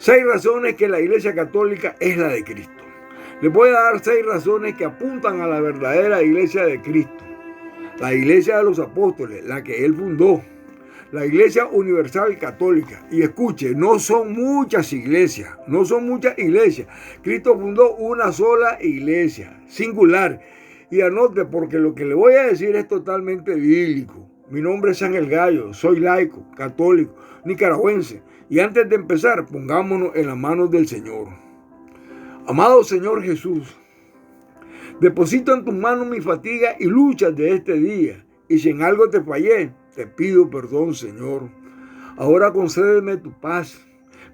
6 razones que la Iglesia Católica es la de Cristo. Les voy a dar 6 razones que apuntan a la verdadera Iglesia de Cristo. La Iglesia de los Apóstoles, la que Él fundó. La Iglesia Universal Católica. Y escuche, no son muchas iglesias. Cristo fundó una sola iglesia, singular. Y anote, porque lo que le voy a decir es totalmente bíblico. Mi nombre es Ángel Gallo, soy laico, católico, nicaragüense. Y antes de empezar, pongámonos en las manos del Señor. Amado Señor Jesús, deposito en tus manos mi fatiga y luchas de este día. Y si en algo te fallé, te pido perdón, Señor. Ahora concédeme tu paz.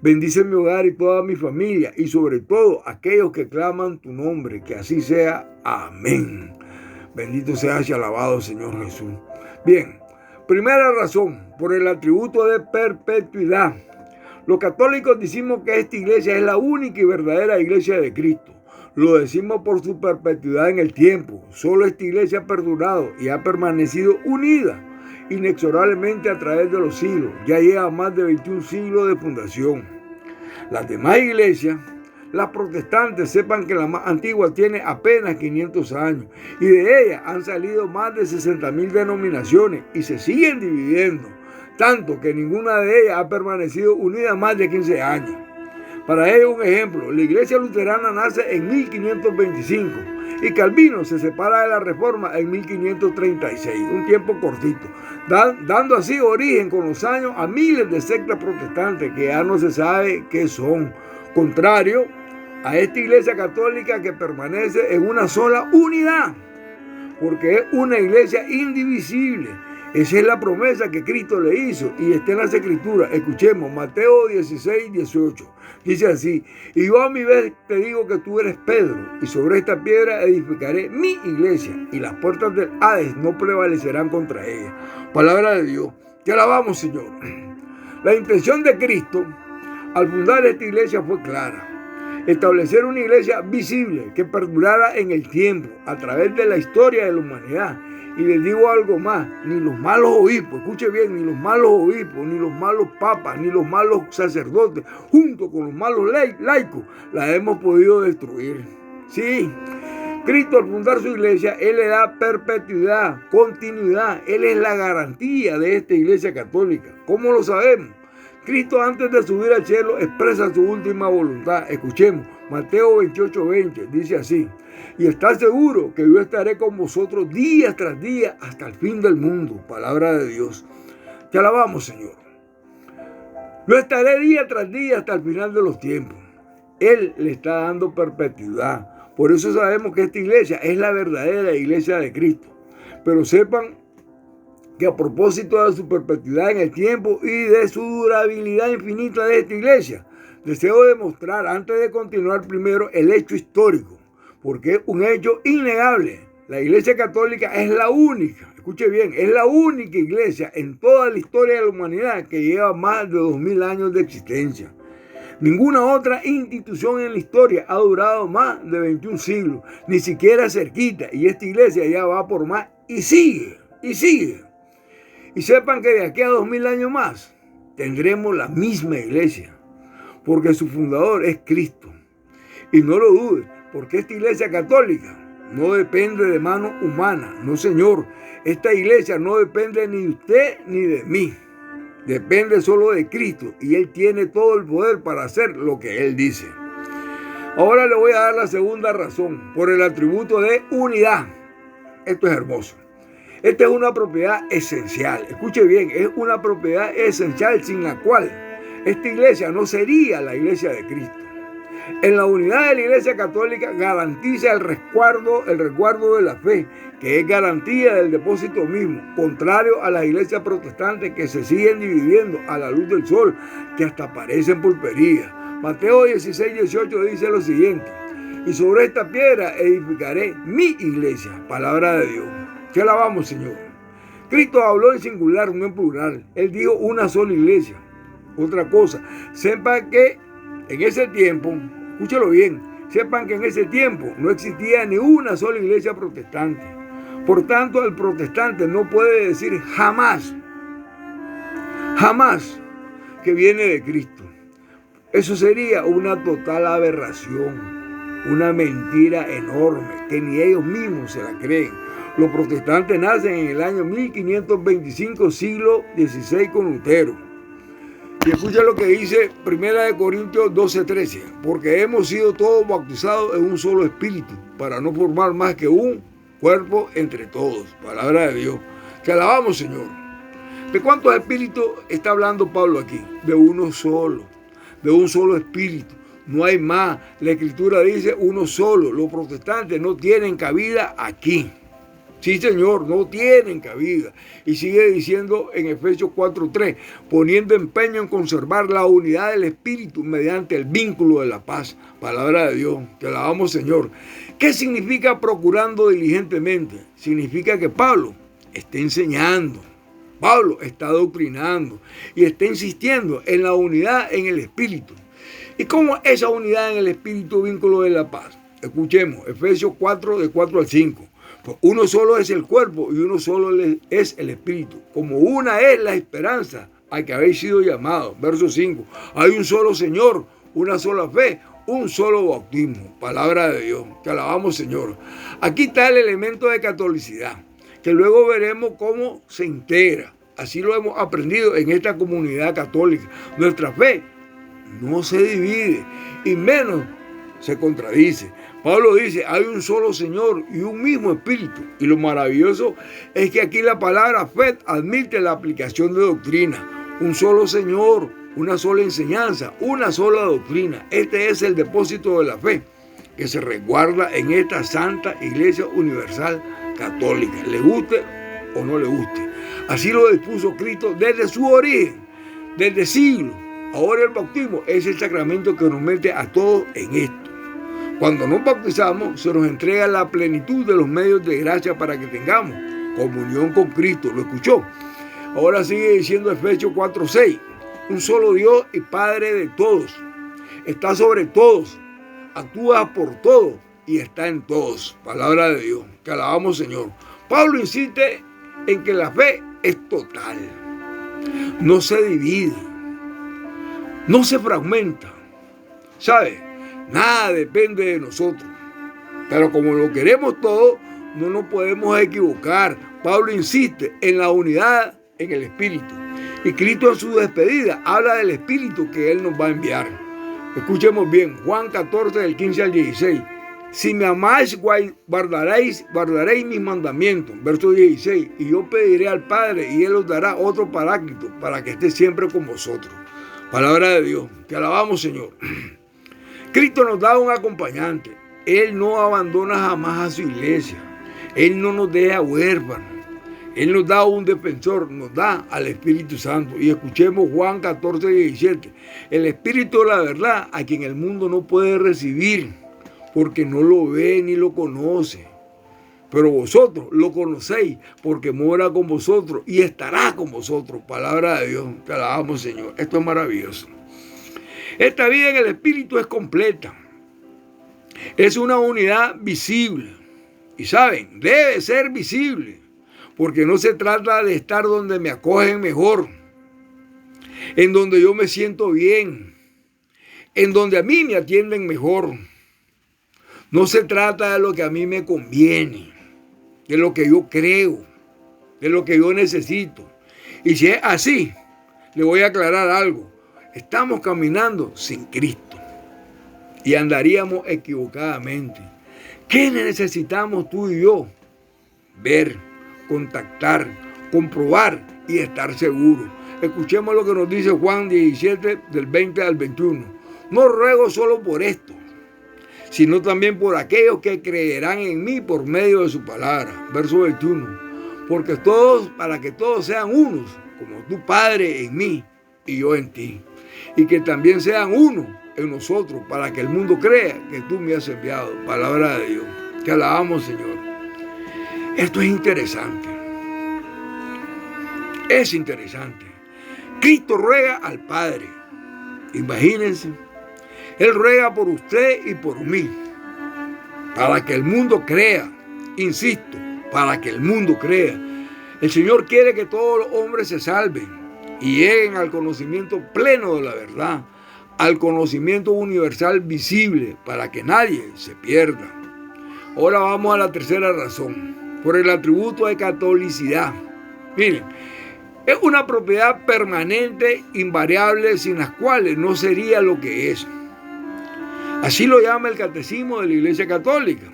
Bendice mi hogar y toda mi familia. Y sobre todo aquellos que claman tu nombre. Que así sea. Amén. Bendito seas y alabado, Señor Jesús. Bien, primera razón, por el atributo de perpetuidad. Los católicos decimos que esta iglesia es la única y verdadera iglesia de Cristo. Lo decimos por su perpetuidad en el tiempo. Solo esta iglesia ha perdurado y ha permanecido unida inexorablemente a través de los siglos. Ya lleva más de 21 siglos de fundación. Las demás iglesias, las protestantes, sepan que la más antigua tiene apenas 500 años y de ella han salido más de 60,000 denominaciones y se siguen dividiendo, tanto que ninguna de ellas ha permanecido unida más de 15 años. Para ello, un ejemplo, la iglesia luterana nace en 1525 y Calvino se separa de la Reforma en 1536, un tiempo cortito, dando así origen con los años a miles de sectas protestantes que ya no se sabe qué son, contrario a esta iglesia católica que permanece en una sola unidad, porque es una iglesia indivisible. Esa es la promesa que Cristo le hizo y está en las Escrituras. Escuchemos, Mateo 16, 18. Dice así: y yo a mi vez te digo que tú eres Pedro, y sobre esta piedra edificaré mi iglesia, y las puertas del Hades no prevalecerán contra ella. Palabra de Dios. Te alabamos, Señor. La intención de Cristo al fundar esta iglesia fue clara: establecer una iglesia visible que perdurara en el tiempo a través de la historia de la humanidad. Y les digo algo más, ni los malos obispos, escuche bien, ni los malos obispos, ni los malos papas, ni los malos sacerdotes, junto con los malos laicos, la hemos podido destruir. Sí, Cristo al fundar su iglesia, Él le da perpetuidad, continuidad. Él es la garantía de esta iglesia católica. ¿Cómo lo sabemos? Cristo antes de subir al cielo expresa su última voluntad. Escuchemos, Mateo 28, 20, dice así: y está seguro que yo estaré con vosotros día tras día hasta el fin del mundo. Palabra de Dios. Te alabamos, Señor. Yo estaré día tras día hasta el final de los tiempos. Él le está dando perpetuidad. Por eso sabemos que esta iglesia es la verdadera iglesia de Cristo. Pero sepan que a propósito de su perpetuidad en el tiempo y de su durabilidad infinita de esta iglesia, deseo demostrar, antes de continuar, primero el hecho histórico, porque es un hecho innegable. La iglesia católica es la única, escuche bien, es la única iglesia en toda la historia de la humanidad que lleva más de 2000 años de existencia. Ninguna otra institución en la historia ha durado más de 21 siglos, ni siquiera cerquita, y esta iglesia ya va por más y sigue. Y sepan que de aquí a 2000 años más tendremos la misma iglesia, porque su fundador es Cristo. Y no lo dudes, porque esta iglesia católica no depende de mano humana, no, señor. Esta iglesia no depende ni de usted ni de mí. Depende solo de Cristo y Él tiene todo el poder para hacer lo que Él dice. Ahora le voy a dar la segunda razón, por el atributo de unidad. Esto es hermoso. Esta es una propiedad esencial. Escuche bien, es una propiedad esencial sin la cual esta iglesia no sería la iglesia de Cristo. En la unidad de la iglesia católica garantiza el resguardo de la fe, que es garantía del depósito mismo, contrario a las iglesias protestantes que se siguen dividiendo a la luz del sol, que hasta parecen pulperías. Mateo 16, 18 dice lo siguiente: y sobre esta piedra edificaré mi iglesia. Palabra de Dios. Te alabamos, Señor. Cristo habló en singular, no en plural. Él dijo una sola iglesia. Otra cosa, sepan que en ese tiempo, escúchalo bien, sepan que en ese tiempo no existía ni una sola iglesia protestante. Por tanto, el protestante no puede decir jamás que viene de Cristo. Eso sería una total aberración, una mentira enorme que ni ellos mismos se la creen. Los protestantes nacen en el año 1525, siglo XVI con Lutero. Y escucha lo que dice 1 Corintios 12:13, porque hemos sido todos bautizados en un solo espíritu, para no formar más que un cuerpo entre todos. Palabra de Dios. Te alabamos, Señor. ¿De cuántos espíritus está hablando Pablo aquí? De uno solo, de un solo espíritu. No hay más. La Escritura dice uno solo. Los protestantes no tienen cabida aquí. Sí, Señor, no tienen cabida. Y sigue diciendo en Efesios 4:3, poniendo empeño en conservar la unidad del Espíritu mediante el vínculo de la paz. Palabra de Dios. Te alabamos, Señor. ¿Qué significa procurando diligentemente? Significa que Pablo está enseñando. Pablo está doctrinando y está insistiendo en la unidad en el Espíritu. ¿Y cómo esa unidad en el Espíritu, vínculo de la paz? Escuchemos, Efesios 4, de 4 al 5. Pues uno solo es el cuerpo y uno solo es el Espíritu. Como una es la esperanza a que habéis sido llamados. Verso 5. Hay un solo Señor, una sola fe, un solo bautismo. Palabra de Dios. Te alabamos, Señor. Aquí está el elemento de catolicidad, que luego veremos cómo se integra. Así lo hemos aprendido en esta comunidad católica. Nuestra fe no se divide y menos se contradice. Pablo dice, hay un solo Señor y un mismo Espíritu. Y lo maravilloso es que aquí la palabra fe admite la aplicación de doctrina. Un solo Señor, una sola enseñanza, una sola doctrina. Este es el depósito de la fe que se resguarda en esta Santa Iglesia Universal Católica, le guste o no le guste. Así lo dispuso Cristo desde su origen, desde siglos. Ahora el bautismo es el sacramento que nos mete a todos en esto. Cuando nos bautizamos, se nos entrega la plenitud de los medios de gracia para que tengamos comunión con Cristo. ¿Lo escuchó? Ahora sigue diciendo Efesios 4:6. Un solo Dios y Padre de todos. Está sobre todos, actúa por todos y está en todos. Palabra de Dios. Que alabamos, Señor. Pablo insiste en que la fe es total. No se divide. No se fragmenta. ¿Sabe? Nada depende de nosotros. Pero como lo queremos todo, no nos podemos equivocar. Pablo insiste en la unidad en el Espíritu. Y Cristo en su despedida habla del Espíritu que Él nos va a enviar. Escuchemos bien, Juan 14, del 15 al 16. Si me amáis, guardaréis mis mandamientos. Verso 16. Y yo pediré al Padre y Él os dará otro paráclito para que esté siempre con vosotros. Palabra de Dios. Te alabamos, Señor. Cristo nos da un acompañante. Él no abandona jamás a su iglesia. Él no nos deja huérfanos. Él nos da un defensor, nos da al Espíritu Santo. Y escuchemos Juan 14, 17. El Espíritu de la verdad, a quien el mundo no puede recibir, porque no lo ve ni lo conoce. Pero vosotros lo conocéis, porque mora con vosotros y estará con vosotros. Palabra de Dios. Te alabamos, Señor. Esto es maravilloso. Esta vida en el Espíritu es completa. Es una unidad visible. Y saben, debe ser visible. Porque no se trata de estar donde me acogen mejor. En donde yo me siento bien. En donde a mí me atienden mejor. No se trata de lo que a mí me conviene. De lo que yo creo. De lo que yo necesito. Y si es así, le voy a aclarar algo. Estamos caminando sin Cristo y andaríamos equivocadamente. ¿Qué necesitamos tú y yo? Ver, contactar, comprobar y estar seguros. Escuchemos lo que nos dice Juan 17, del 20 al 21. No ruego solo por esto, sino también por aquellos que creerán en mí por medio de su palabra. Verso 21. Porque para que todos sean unos, como tu Padre en mí y yo en ti. Y que también sean uno en nosotros, para que el mundo crea que tú me has enviado. Palabra de Dios. Te alabamos, Señor. Esto es interesante. Es interesante. Cristo ruega al Padre. Imagínense. Él ruega por usted y por mí. Para que el mundo crea. Insisto, para que el mundo crea. El Señor quiere que todos los hombres se salven y lleguen al conocimiento pleno de la verdad. al conocimiento universal visible para que nadie se pierda. Ahora vamos a la tercera razón, por el atributo de catolicidad. Miren, es una propiedad permanente, invariable, sin las cuales no sería lo que es. Así lo llama el Catecismo de la Iglesia Católica,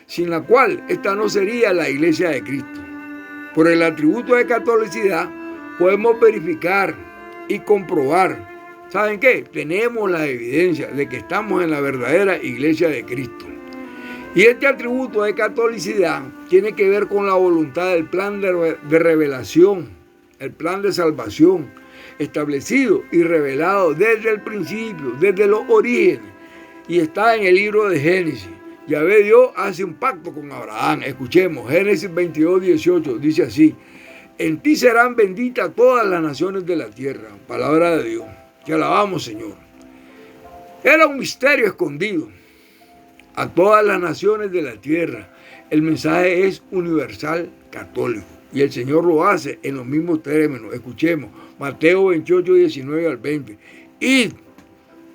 sin la cual esta no sería la Iglesia de Cristo. Por el atributo de catolicidad podemos verificar y comprobar. ¿Saben qué? Tenemos la evidencia de que estamos en la verdadera Iglesia de Cristo. Y este atributo de catolicidad tiene que ver con la voluntad del plan de revelación, el plan de salvación, establecido y revelado desde el principio, desde los orígenes, y está en el libro de Génesis. Yahvé Dios hace un pacto con Abraham. Escuchemos, Génesis 22:18, dice así: en ti serán benditas todas las naciones de la tierra. Palabra de Dios. Te alabamos, Señor. Era un misterio escondido a todas las naciones de la tierra. El mensaje es universal católico y el Señor lo hace en los mismos términos. Escuchemos, Mateo 28:19 al 20. Id,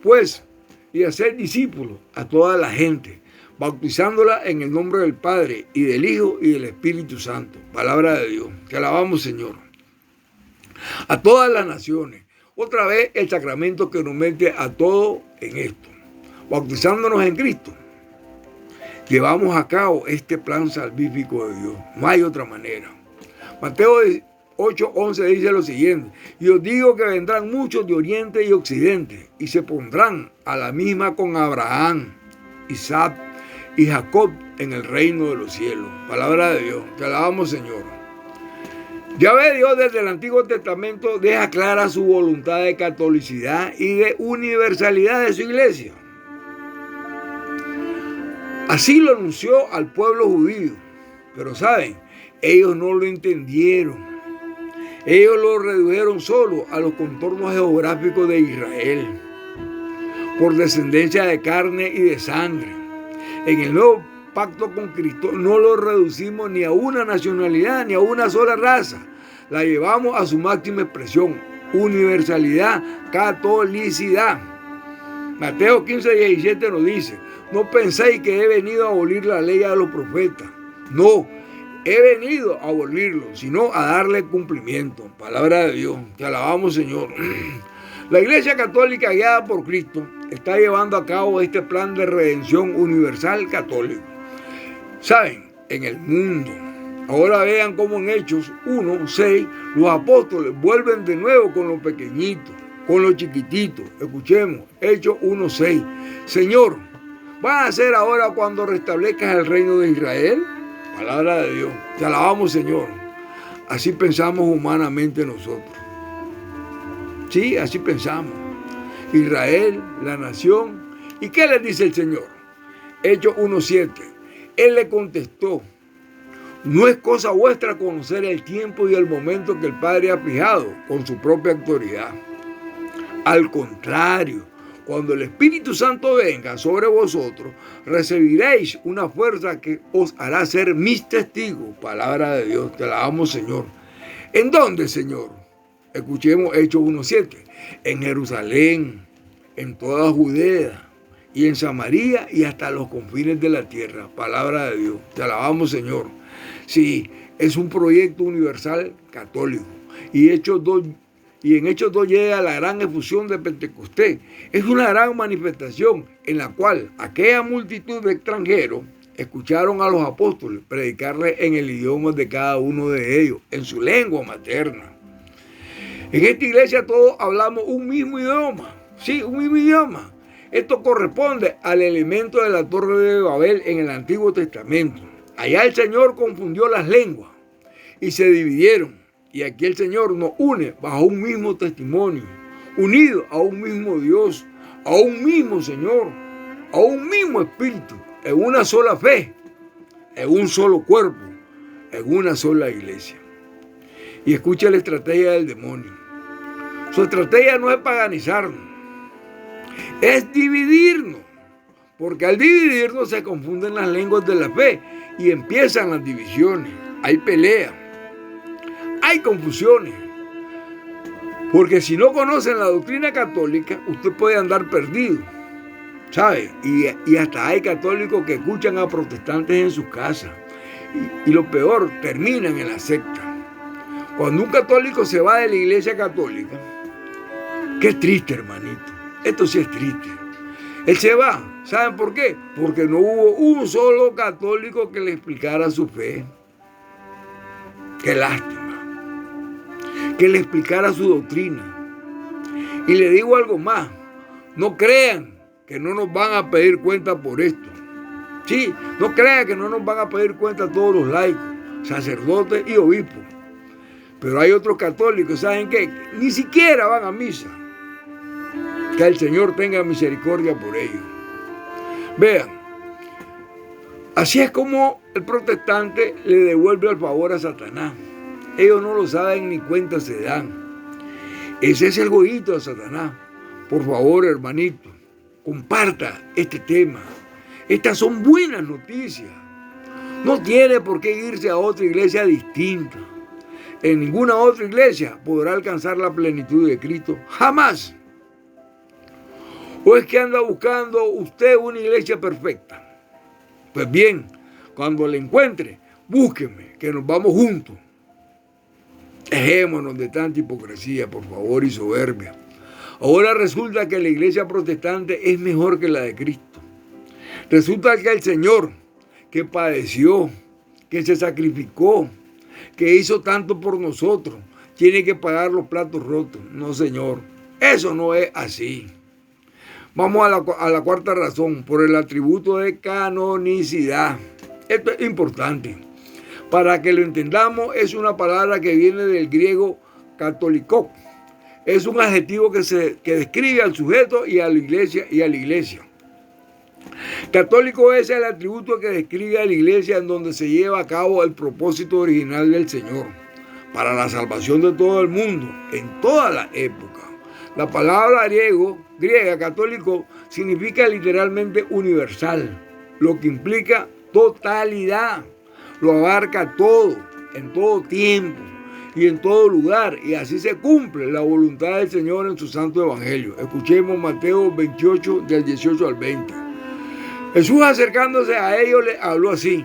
pues, y hacer discípulos a toda la gente, bautizándola en el nombre del Padre y del Hijo y del Espíritu Santo. Palabra de Dios. Te alabamos, Señor. A todas las naciones. Otra vez el sacramento que nos mete a todos en esto. Bautizándonos en Cristo. Llevamos a cabo este plan salvífico de Dios. No hay otra manera. Mateo 8:11 dice lo siguiente: y os digo que vendrán muchos de oriente y occidente y se pondrán a la misma con Abraham, Isaac y Jacob en el reino de los cielos. Palabra de Dios. Te alabamos, Señor. Yahvé Dios desde el Antiguo Testamento deja clara su voluntad de catolicidad y de universalidad de su iglesia. Así lo anunció al pueblo judío. Pero saben, ellos no lo entendieron. Ellos lo redujeron solo a los contornos geográficos de Israel, por descendencia de carne y de sangre. En el nuevo pacto con Cristo no lo reducimos ni a una nacionalidad ni a una sola raza. La llevamos a su máxima expresión: universalidad, catolicidad. Mateo 15:17 nos dice: no penséis que he venido a abolir la ley de los profetas. No, he venido a abolirlo, sino a darle cumplimiento. Palabra de Dios. Te alabamos, Señor. La Iglesia Católica, guiada por Cristo, está llevando a cabo este plan de redención universal católico. ¿Saben? En el mundo. Ahora vean cómo en Hechos 1:6 los apóstoles vuelven de nuevo con los pequeñitos, con los chiquititos. Escuchemos, Hechos 1:6. Señor, ¿vas a hacer ahora cuando restablezcas el reino de Israel? Palabra de Dios. Te alabamos, Señor. Así pensamos humanamente nosotros. Sí, así pensamos. Israel, la nación. ¿Y qué les dice el Señor? Hechos 1:7. Él le contestó: no es cosa vuestra conocer el tiempo y el momento que el Padre ha fijado con su propia autoridad. Al contrario, cuando el Espíritu Santo venga sobre vosotros, recibiréis una fuerza que os hará ser mis testigos. Palabra de Dios. Te alabamos, Señor. ¿En dónde, Señor? Escuchemos Hechos 1:7. En Jerusalén, en toda Judea y en Samaria y hasta los confines de la tierra. Palabra de Dios. Te alabamos, Señor. Sí, es un proyecto universal católico. Y en Hechos 2 llega la gran efusión de Pentecostés. Es una gran manifestación en la cual aquella multitud de extranjeros escucharon a los apóstoles predicarles en el idioma de cada uno de ellos, en su lengua materna. En esta iglesia todos hablamos un mismo idioma. Sí, un mismo idioma. Esto corresponde al elemento de la Torre de Babel en el Antiguo Testamento. Allá el Señor confundió las lenguas y se dividieron. Y aquí el Señor nos une bajo un mismo testimonio, unidos a un mismo Dios, a un mismo Señor, a un mismo Espíritu, en una sola fe, en un solo cuerpo, en una sola iglesia. Y escucha la estrategia del demonio. Su estrategia no es paganizarnos, es dividirnos. Porque al dividirnos se confunden las lenguas de la fe y empiezan las divisiones. Hay peleas, hay confusiones. Porque si no conocen la doctrina católica, usted puede andar perdido, ¿sabe? Y hasta hay católicos que escuchan a protestantes en sus casas. Y lo peor, terminan en la secta. Cuando un católico se va de la iglesia católica, qué triste, hermanito. Esto sí es triste. Él se va. ¿Saben por qué? Porque no hubo un solo católico que le explicara su fe. Qué lástima. Que le explicara su doctrina. Y le digo algo más. No crean que no nos van a pedir cuenta por esto. Sí, no crean que no nos van a pedir cuenta todos los laicos, sacerdotes y obispos. Pero hay otros católicos, ¿saben qué? Ni siquiera van a misa. Que el Señor tenga misericordia por ellos. Vean, así es como el protestante le devuelve el favor a Satanás. Ellos no lo saben ni cuenta se dan. Ese es el jueguito de Satanás. Por favor, hermanito, comparta este tema. Estas son buenas noticias. No tiene por qué irse a otra iglesia distinta. En ninguna otra iglesia podrá alcanzar la plenitud de Cristo. Jamás. ¿O es que anda buscando usted una iglesia perfecta? Pues bien, cuando la encuentre, búsqueme, que nos vamos juntos. Dejémonos de tanta hipocresía, por favor, y soberbia. Ahora resulta que la iglesia protestante es mejor que la de Cristo. Resulta que el Señor, que padeció, que se sacrificó, que hizo tanto por nosotros, tiene que pagar los platos rotos. No, Señor, eso no es así. Vamos a la cuarta razón, por el atributo de canonicidad. Esto es importante. Para que lo entendamos, es una palabra que viene del griego katoliko. Es un adjetivo que describe al sujeto y a la iglesia. Católico es el atributo que describe a la iglesia en donde se lleva a cabo el propósito original del Señor para la salvación de todo el mundo, en toda la época. La palabra griega católico significa literalmente universal, lo que implica totalidad. Lo abarca todo, en todo tiempo y en todo lugar. Y así se cumple la voluntad del Señor en su santo evangelio. Escuchemos Mateo 28, del 18 al 20. Jesús, acercándose a ellos, les habló así: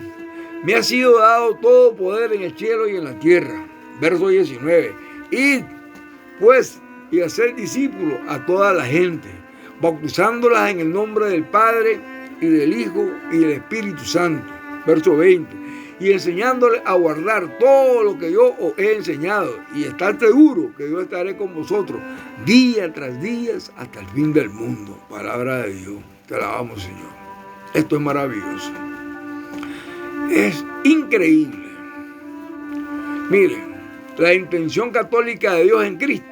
me ha sido dado todo poder en el cielo y en la tierra. Verso 19. Id, pues, y hacer discípulos a toda la gente, bautizándolas en el nombre del Padre y del Hijo y del Espíritu Santo. Verso 20. Y enseñándoles a guardar todo lo que yo os he enseñado. Y estar seguro que yo estaré con vosotros día tras día hasta el fin del mundo. Palabra de Dios. Te alabamos, Señor. Esto es maravilloso. Es increíble. Miren, la intención católica de Dios en Cristo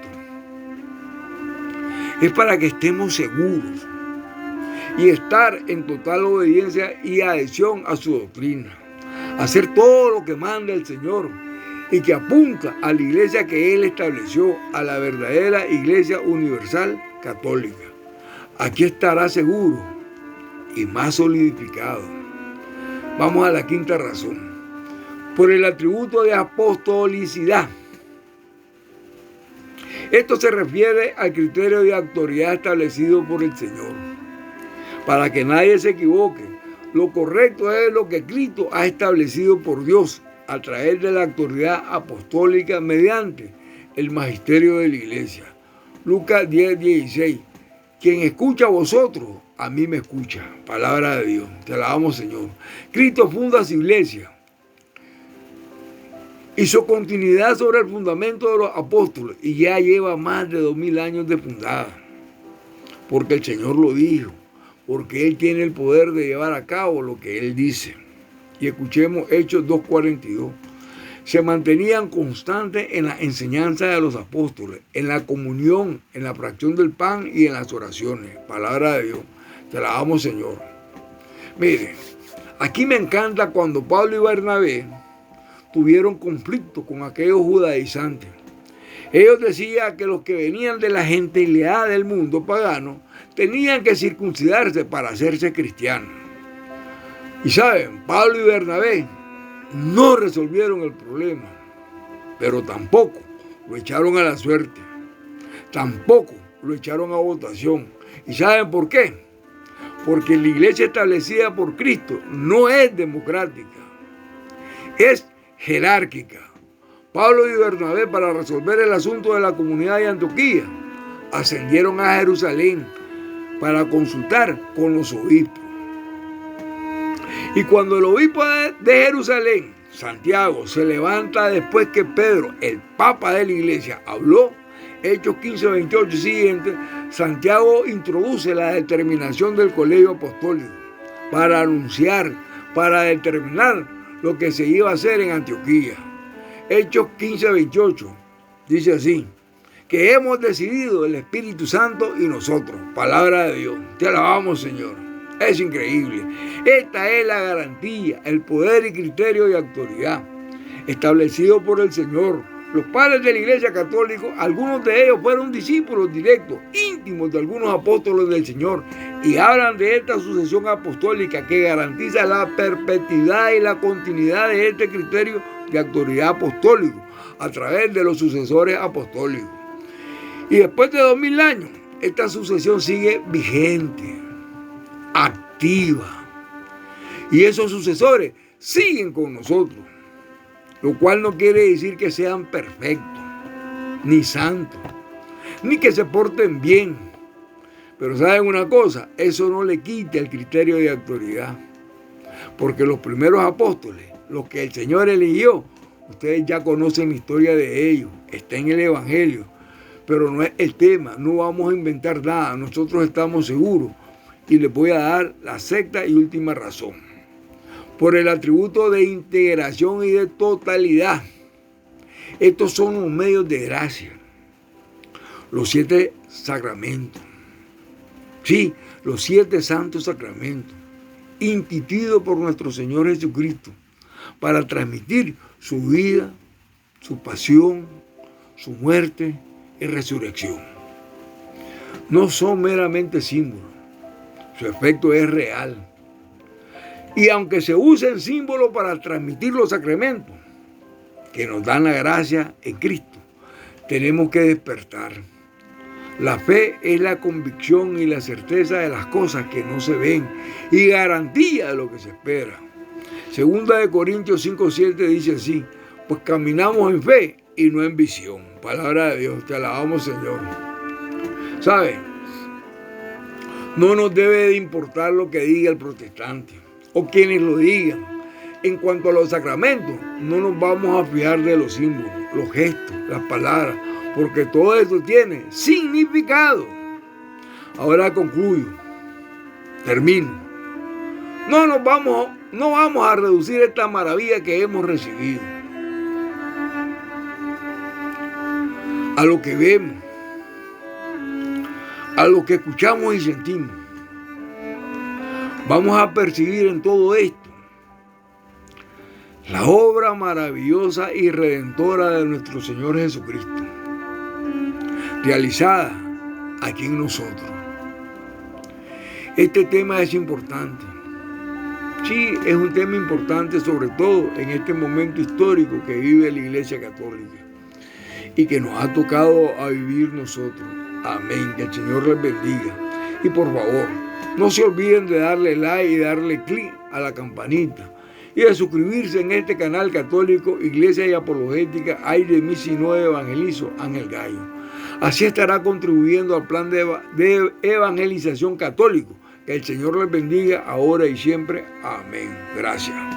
es para que estemos seguros y estar en total obediencia y adhesión a su doctrina. Hacer todo lo que manda el Señor y que apunta a la iglesia que Él estableció, a la verdadera iglesia universal católica. Aquí estará seguro y más solidificado. Vamos a la quinta razón. Por el atributo de apostolicidad. Esto se refiere al criterio de autoridad establecido por el Señor. Para que nadie se equivoque, lo correcto es lo que Cristo ha establecido por Dios a través de la autoridad apostólica mediante el magisterio de la iglesia. Lucas 10, 16. Quien escucha a vosotros, a mí me escucha. Palabra de Dios. Te alabamos, Señor. Cristo funda su iglesia. Hizo continuidad sobre el fundamento de los apóstoles y ya lleva más de 2000 años de fundada. Porque el Señor lo dijo. Porque Él tiene el poder de llevar a cabo lo que Él dice. Y escuchemos Hechos 2:42. Se mantenían constantes en la enseñanza de los apóstoles, en la comunión, en la fracción del pan y en las oraciones. Palabra de Dios. Te alabamos, Señor. Miren, aquí me encanta cuando Pablo y Bernabé tuvieron conflicto con aquellos judaizantes. Ellos decían que los que venían de la gentilidad del mundo pagano tenían que circuncidarse para hacerse cristianos. Y saben, Pablo y Bernabé no resolvieron el problema, pero tampoco lo echaron a la suerte. tampoco lo echaron a votación. ¿Y saben por qué? Porque la iglesia establecida por Cristo no es democrática, es jerárquica. Pablo y Bernabé, para resolver el asunto de la comunidad de Antioquía, ascendieron a Jerusalén para consultar con los obispos. Y cuando el obispo de Jerusalén, Santiago, se levanta después que Pedro, el papa de la iglesia, habló, Hechos 15:28 y siguiente, Santiago introduce la determinación del colegio apostólico para anunciar, para determinar lo que se iba a hacer en Antioquía. Hechos 15:28 dice así, que hemos decidido el Espíritu Santo y nosotros. Palabra de Dios. Te alabamos, Señor. Es increíble. Esta es la garantía, el poder y criterio de autoridad establecido por el Señor. Los padres de la Iglesia Católica, algunos de ellos fueron discípulos directos, íntimos de algunos apóstoles del Señor, y hablan de esta sucesión apostólica que garantiza la perpetuidad y la continuidad de este criterio de autoridad apostólico a través de los sucesores apostólicos. Y después de 2000 años, esta sucesión sigue vigente, activa. Y esos sucesores siguen con nosotros, lo cual no quiere decir que sean perfectos, ni santos, ni que se porten bien. Pero ¿saben una cosa? Eso no le quita el criterio de autoridad. Porque los primeros apóstoles, los que el Señor eligió, ustedes ya conocen la historia de ellos, está en el Evangelio. Pero no es el tema, no vamos a inventar nada, nosotros estamos seguros. Y les voy a dar la sexta y última razón. Por el atributo de integración y de totalidad. Estos son los medios de gracia. Los 7 sacramentos. Sí, los 7 santos sacramentos. Instituidos por nuestro Señor Jesucristo. Para transmitir su vida, su pasión, su muerte y resurrección. No son meramente símbolos. Su efecto es real. Y aunque se usen símbolos para transmitir los sacramentos que nos dan la gracia en Cristo, tenemos que despertar. La fe es la convicción y la certeza de las cosas que no se ven y garantía de lo que se espera. Segunda de Corintios 5:7 dice así, pues caminamos en fe y no en visión. Palabra de Dios, te alabamos, Señor. ¿Saben? No nos debe de importar lo que diga el protestante o quienes lo digan. En cuanto a los sacramentos, no nos vamos a fiar de los símbolos, los gestos, las palabras, porque todo esto tiene significado. Ahora concluyo, termino. No vamos a reducir esta maravilla que hemos recibido a lo que vemos, a lo que escuchamos y sentimos. Vamos a percibir en todo esto la obra maravillosa y redentora de nuestro Señor Jesucristo, realizada aquí en nosotros. Este tema es importante. Sí, es un tema importante, sobre todo en este momento histórico que vive la Iglesia Católica y que nos ha tocado a vivir nosotros. Amén. Que el Señor les bendiga. Y por favor, no se olviden de darle like y darle clic a la campanita y de suscribirse en este canal católico Iglesia y Apologética Ay de mí si no evangelizo, Ángel Gallo. Así estará contribuyendo al plan de evangelización católico. Que el Señor les bendiga ahora y siempre. Amén. Gracias.